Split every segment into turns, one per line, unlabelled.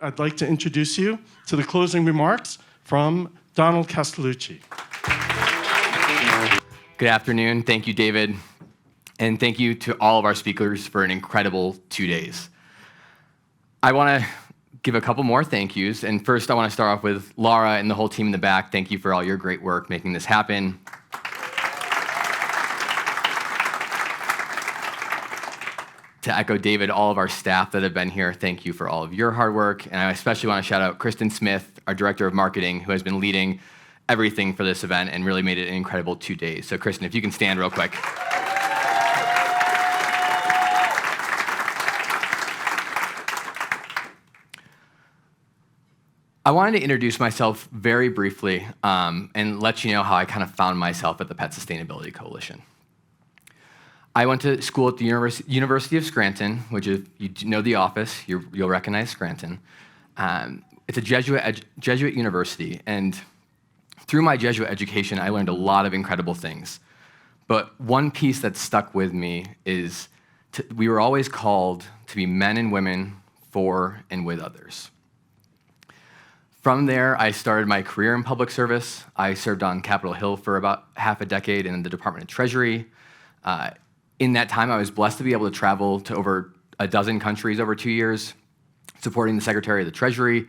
I'd like to introduce you to the closing remarks from Donald Castelucci.
Good afternoon. Thank you, David. And thank you to all of our speakers for an incredible 2 days. I want to give a couple more thank yous. And first, I want to start off with Laura and the whole team in the back. Thank you for all your great work making this happen. To echo David, all of our staff that have been here, thank you for all of your hard work. And I especially want to shout out Kristen Smith, our Director of Marketing, who has been leading everything for this event and really made it an incredible 2 days. So Kristen, if you can stand real quick. I wanted to introduce myself very briefly and let you know how I kind of found myself at the Pet Sustainability Coalition. I went to school at the University of Scranton, which if you know the office, you'll recognize Scranton. It's a Jesuit university, and through my Jesuit education, I learned a lot of incredible things. But one piece that stuck with me is we were always called to be men and women for and with others. From there, I started my career in public service. I served on Capitol Hill for about half a decade in the Department of Treasury. In that time, I was blessed to be able to travel to over a dozen countries over 2 years, supporting the Secretary of the Treasury.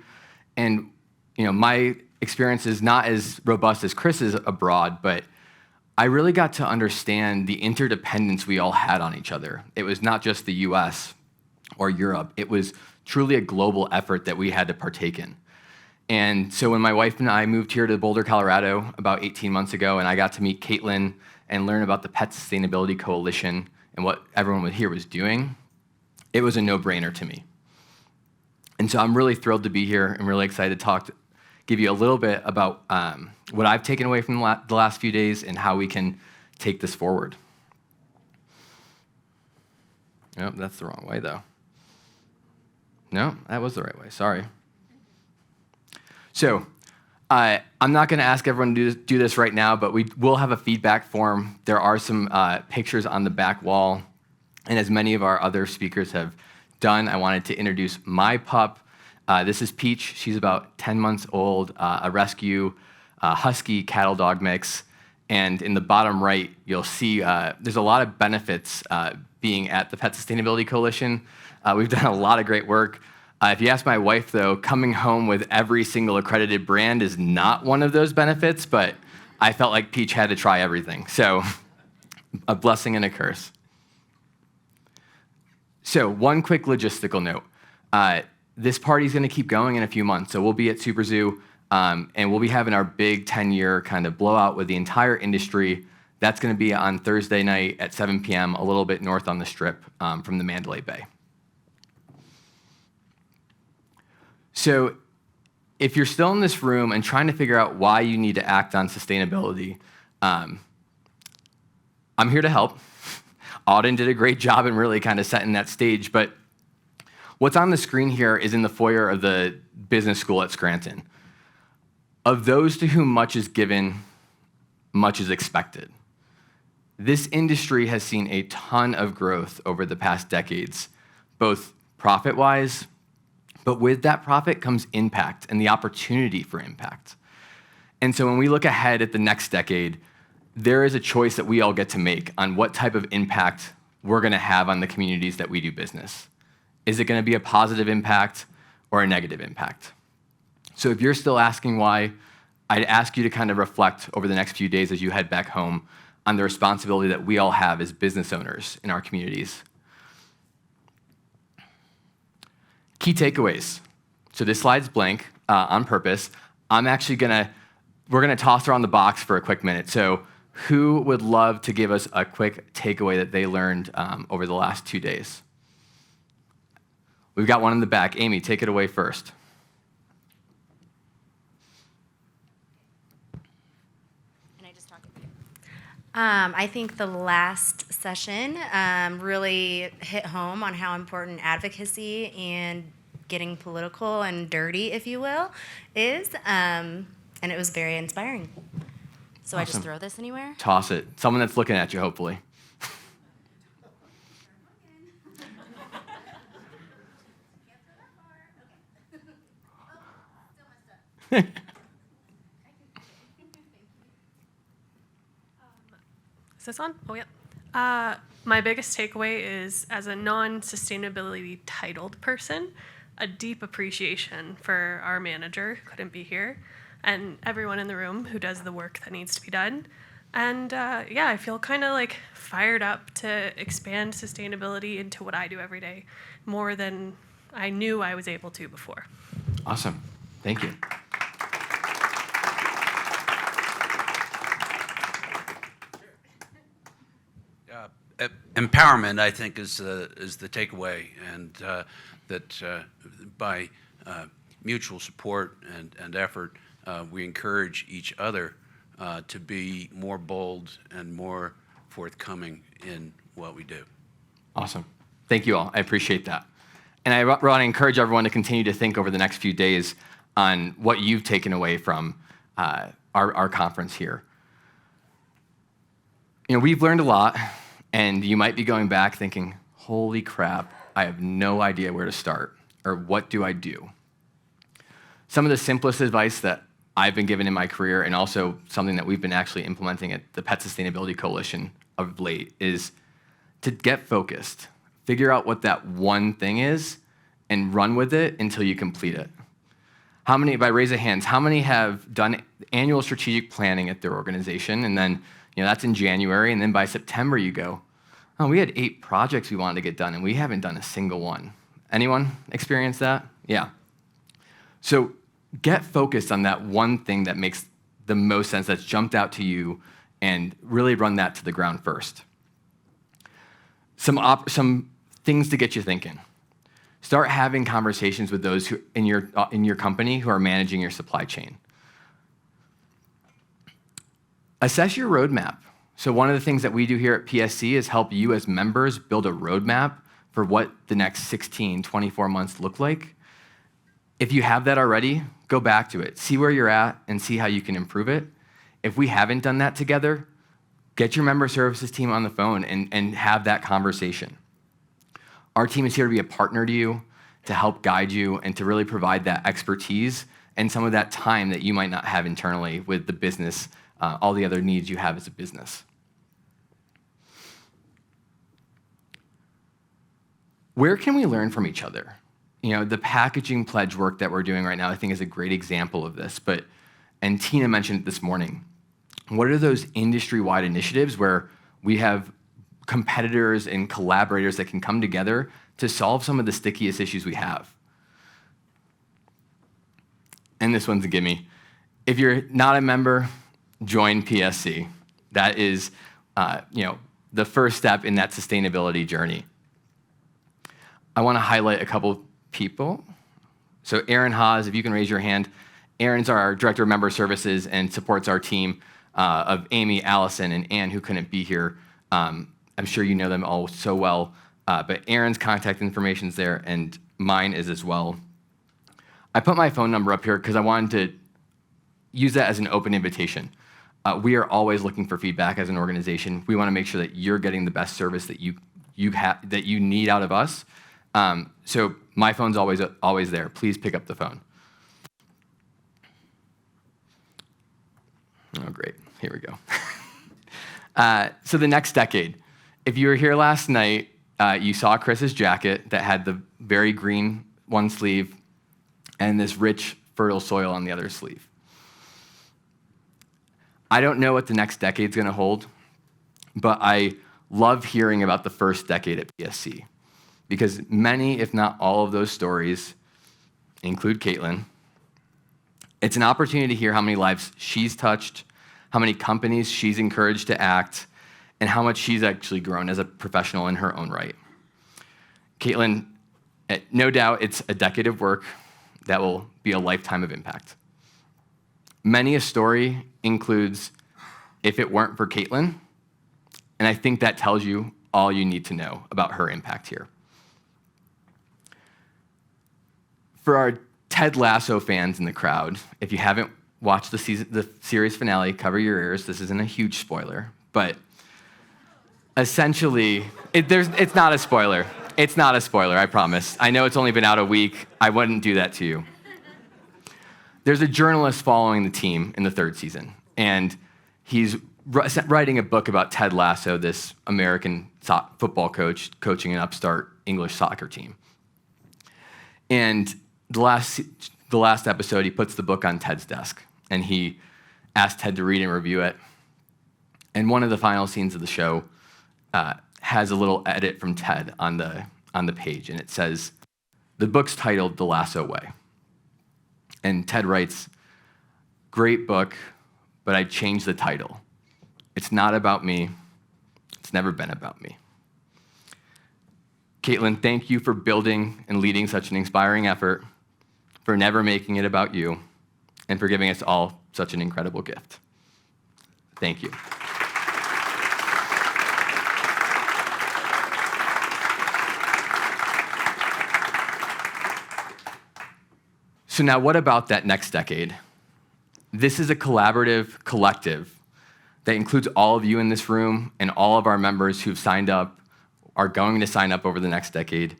And my experience is not as robust as Chris's abroad, but I really got to understand the interdependence we all had on each other. It was not just the US or Europe. It was truly a global effort that we had to partake in. And so when my wife and I moved here to Boulder, Colorado about 18 months ago, and I got to meet Caitlin and learn about the Pet Sustainability Coalition and what everyone here was doing, it was a no-brainer to me. And so I'm really thrilled to be here and really excited to give you a little bit about what I've taken away from the last few days and how we can take this forward. Nope, that's the wrong way, though. No, that was the right way. Sorry. So I'm not going to ask everyone to do this right now, but we will have a feedback form. There are some pictures on the back wall. And as many of our other speakers have done, I wanted to introduce my pup. This is Peach. She's about 10 months old, a rescue husky cattle dog mix. And in the bottom right, you'll see there's a lot of benefits being at the Pet Sustainability Coalition. We've done a lot of great work. If you ask my wife, though, coming home with every single accredited brand is not one of those benefits, but I felt like Peach had to try everything. So a blessing and a curse. So one quick logistical note. This party's going to keep going in a few months. So we'll be at Super Zoo, and we'll be having our big 10-year kind of blowout with the entire industry. That's going to be on Thursday night at 7 p.m., a little bit north on the Strip from the Mandalay Bay. So if you're still in this room and trying to figure out why you need to act on sustainability, I'm here to help. Auden did a great job in really kind of setting that stage, but what's on the screen here is in the foyer of the business school at Scranton. Of those to whom much is given, much is expected. This industry has seen a ton of growth over the past decades, both profit-wise, but with that profit comes impact and the opportunity for impact. And so when we look ahead at the next decade, there is a choice that we all get to make on what type of impact we're going to have on the communities that we do business. Is it going to be a positive impact or a negative impact? So if you're still asking why, I'd ask you to kind of reflect over the next few days as you head back home on the responsibility that we all have as business owners in our communities. Key takeaways. So this slide's blank on purpose. We're gonna toss around the box for a quick minute. So who would love to give us a quick takeaway that they learned over the last 2 days? We've got one in the back. Amy, take it away first.
Can I just talk to you? I think the last session really hit home on how important advocacy and getting political and dirty, if you will, is, and it was very inspiring. So I just
Awesome.
throw this anywhere?
Toss it. Someone that's looking at you, hopefully.
Is this on? Oh, yeah. My biggest takeaway is, as a non-sustainability titled person, a deep appreciation for our manager, couldn't be here, and everyone in the room who does the work that needs to be done. And yeah, I feel kind of like fired up to expand sustainability into what I do every day, more than I knew I was able to before.
Awesome. Thank you.
Empowerment, I think, is the takeaway, and that by mutual support and effort, we encourage each other to be more bold and more forthcoming in what we do.
Awesome. Thank you all. I appreciate that. And I want to encourage everyone to continue to think over the next few days on what you've taken away from our conference here. You know, we've learned a lot, and you might be going back thinking, holy crap, I have no idea where to start, or what do I do? Some of the simplest advice that I've been given in my career, and also something that we've been actually implementing at the Pet Sustainability Coalition of late, is to get focused. Figure out what that one thing is, and run with it until you complete it. How many, by raise of hands, how many have done annual strategic planning at their organization, and then, you know, that's in January, and then by September you go, oh, we had 8 projects we wanted to get done, and we haven't done a single one. Anyone experience that? Yeah. So get focused on that one thing that makes the most sense, that's jumped out to you, and really run that to the ground first. Some things to get you thinking. Start having conversations with those who in your company who are managing your supply chain. Assess your roadmap. So one of the things that we do here at PSC is help you as members build a roadmap for what the next 16, 24 months look like. If you have that already, go back to it. See where you're at and see how you can improve it. If we haven't done that together, get your member services team on the phone and have that conversation. Our team is here to be a partner to you, to help guide you, and to really provide that expertise and some of that time that you might not have internally with the business, all the other needs you have as a business. Where can we learn from each other? You know, the packaging pledge work that we're doing right now, I think, is a great example of this. And Tina mentioned it this morning. What are those industry-wide initiatives where we have competitors and collaborators that can come together to solve some of the stickiest issues we have? And this one's a gimme. If you're not a member, join PSC. That is, the first step in that sustainability journey. I want to highlight a couple people. So Aaron Haas, if you can raise your hand. Aaron's our Director of Member Services and supports our team of Amy, Allison, and Ann, who couldn't be here. I'm sure you know them all so well, but Aaron's contact information is there, and mine is as well. I put my phone number up here because I wanted to use that as an open invitation. We are always looking for feedback as an organization. We want to make sure that you're getting the best service that you need out of us. So my phone's always there. Please pick up the phone. Oh, great. Here we go. So the next decade. If you were here last night, you saw Chris's jacket that had the very green one sleeve and this rich, fertile soil on the other sleeve. I don't know what the next decade's going to hold, but I love hearing about the first decade at PSC because many, if not all of those stories include Caitlin. It's an opportunity to hear how many lives she's touched, how many companies she's encouraged to act, and how much she's actually grown as a professional in her own right. Caitlin, no doubt it's a decade of work that will be a lifetime of impact. Many a story includes, if it weren't for Caitlin, and I think that tells you all you need to know about her impact here. For our Ted Lasso fans in the crowd, if you haven't watch the series finale, cover your ears. This isn't a huge spoiler, but essentially, it's not a spoiler. It's not a spoiler, I promise. I know it's only been out a week. I wouldn't do that to you. There's a journalist following the team in the third season, and he's writing a book about Ted Lasso, this American football coach coaching an upstart English soccer team. And the last episode, he puts the book on Ted's desk, and he asked Ted to read and review it. And one of the final scenes of the show has a little edit from Ted on the page, and it says, the book's titled The Lasso Way. And Ted writes, great book, but I changed the title. It's not about me. It's never been about me. Caitlin, thank you for building and leading such an inspiring effort, for never making it about you, and for giving us all such an incredible gift. Thank you. So now what about that next decade? This is a collaborative collective that includes all of you in this room and all of our members who've signed up, are going to sign up over the next decade.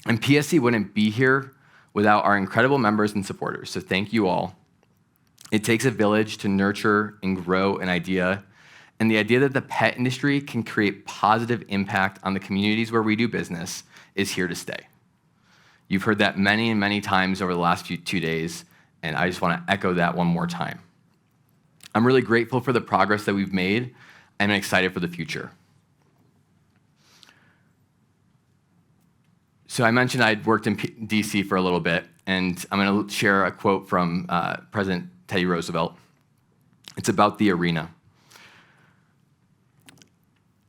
And PSC wouldn't be here without our incredible members and supporters, so thank you all. It takes a village to nurture and grow an idea, and the idea that the pet industry can create positive impact on the communities where we do business is here to stay. You've heard that many and many times over the last 2 days, and I just want to echo that one more time. I'm really grateful for the progress that we've made, and I'm excited for the future. So I mentioned I'd worked in DC for a little bit, and I'm going to share a quote from President Teddy Roosevelt. It's about the arena.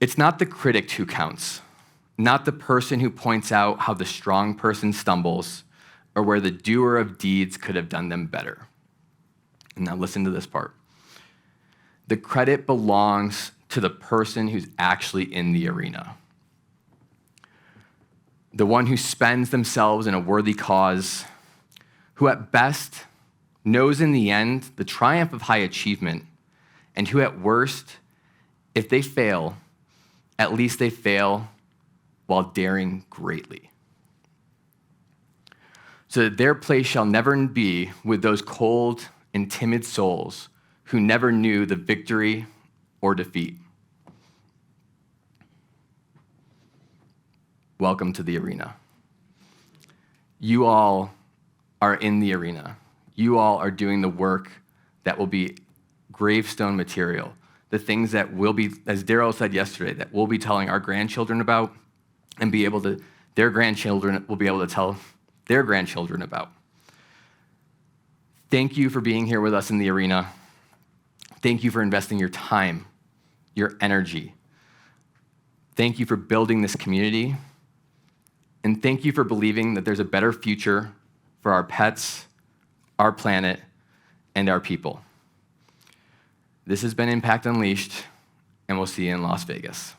It's not the critic who counts, not the person who points out how the strong person stumbles or where the doer of deeds could have done them better. And now listen to this part. The credit belongs to the person who's actually in the arena. The one who spends themselves in a worthy cause, who at best knows in the end the triumph of high achievement, and who at worst, if they fail, at least they fail while daring greatly. So that their place shall never be with those cold and timid souls who never knew the victory or defeat. Welcome to the arena. You all are in the arena. You all are doing the work that will be gravestone material, the things that will be, as Daryl said yesterday, that we'll be telling our grandchildren about, and their grandchildren will be able to tell their grandchildren about. Thank you for being here with us in the arena. Thank you for investing your time, your energy. Thank you for building this community. And thank you for believing that there's a better future for our pets, our planet, and our people. This has been Impact Unleashed, and we'll see you in Las Vegas.